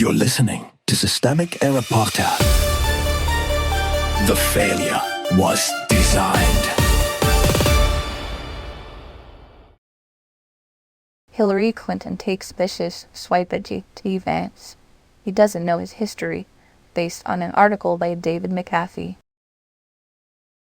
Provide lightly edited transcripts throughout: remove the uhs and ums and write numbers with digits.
You're listening to Systemic Error Podcast. The failure was designed. Hillary Clinton takes vicious swipe at JD Vance. He doesn't know his history, based on an article by David McAfee.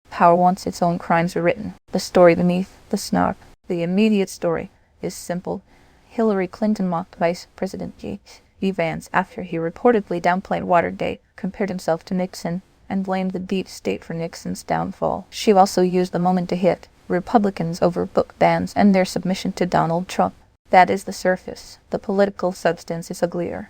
Power wants its own crimes rewritten. The story beneath the Snark. The immediate story is simple. Hillary Clinton mocked Vice President JD Vance after he reportedly downplayed Watergate, compared himself to Nixon, and blamed the deep state for Nixon's downfall. She also used the moment to hit Republicans over book bans and their submission to Donald Trump. That is the surface. The political substance is uglier.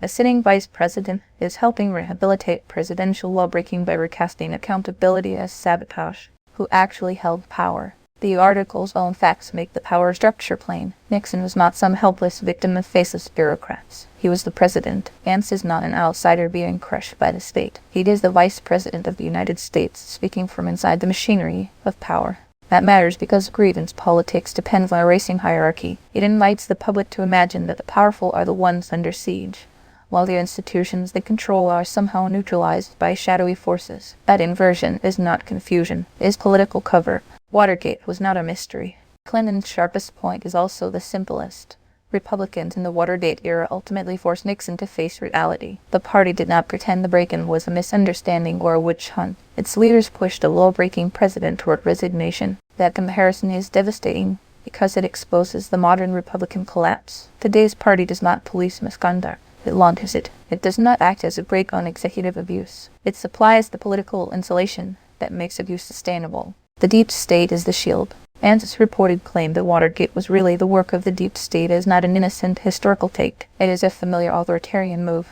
A sitting vice president is helping rehabilitate presidential lawbreaking by recasting accountability as sabotage. Who actually held power? The article's own facts make the power structure plain. Nixon was not some helpless victim of faceless bureaucrats. He was the president. Vance is not an outsider being crushed by the state. He is the vice president of the United States, speaking from inside the machinery of power. That matters because grievance politics depends on a racing hierarchy. It invites the public to imagine that the powerful are the ones under siege, while the institutions they control are somehow neutralized by shadowy forces. That inversion is not confusion, it is political cover. Watergate was not a mystery. Clinton's sharpest point is also the simplest. Republicans in the Watergate era ultimately forced Nixon to face reality. The party did not pretend the break-in was a misunderstanding or a witch hunt. Its leaders pushed a law-breaking president toward resignation. That comparison is devastating because it exposes the modern Republican collapse. Today's party does not police misconduct. It launches it. It does not act as a brake on executive abuse. It supplies the political insulation that makes abuse sustainable. The deep state is the shield. Vance's reported claim that Watergate was really the work of the deep state is not an innocent historical take. It is a familiar authoritarian move.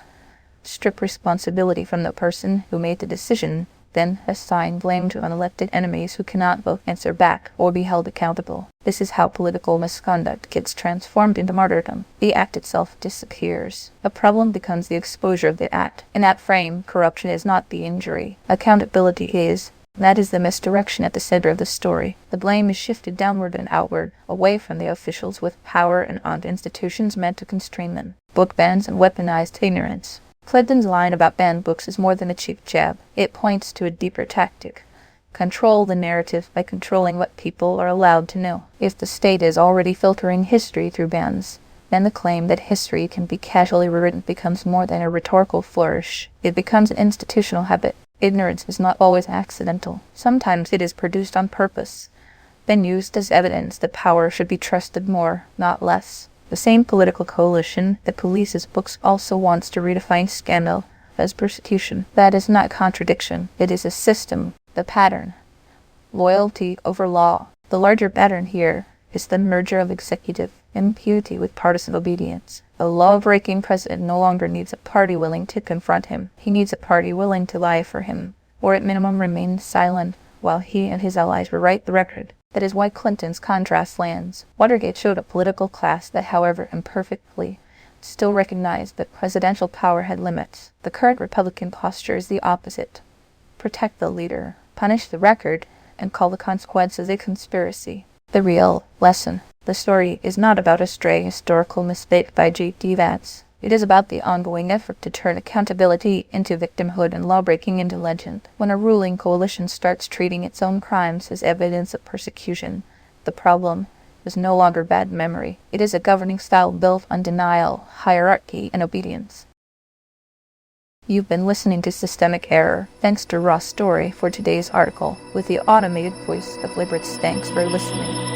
Strip responsibility from the person who made the decision, then assign blame to unelected enemies who cannot both answer back or be held accountable. This is how political misconduct gets transformed into martyrdom. The act itself disappears. A problem becomes the exposure of the act. In that frame, corruption is not the injury. Accountability is. That is the misdirection at the center of the story. The blame is shifted downward and outward, away from the officials with power and onto institutions meant to constrain them. Book bans and weaponized ignorance. Clinton's line about banned books is more than a cheap jab. It points to a deeper tactic. Control the narrative by controlling what people are allowed to know. If the state is already filtering history through bans, then the claim that history can be casually rewritten becomes more than a rhetorical flourish. It becomes an institutional habit. Ignorance is not always accidental. Sometimes it is produced on purpose, then used as evidence that power should be trusted more, not less. The same political coalition that polices books also wants to redefine scandal as persecution. That is not contradiction. It is a system, the pattern. Loyalty over law. The larger pattern here is the merger of executive impunity with partisan obedience. A law-breaking president no longer needs a party willing to confront him. He needs a party willing to lie for him, or at minimum remain silent while he and his allies rewrite the record. That is why Clinton's contrast lands. Watergate showed a political class that, however imperfectly, still recognized that presidential power had limits. The current Republican posture is the opposite. Protect the leader, punish the record, and call the consequences a conspiracy. The real lesson. The story is not about a stray historical mistake by JD Vance. It is about the ongoing effort to turn accountability into victimhood and lawbreaking into legend. When a ruling coalition starts treating its own crimes as evidence of persecution, the problem is no longer bad memory. It is a governing style built on denial, hierarchy, and obedience. You've been listening to Systemic Error. Thanks to Ross Story for today's article, with the automated voice of Liberts. Thanks for listening.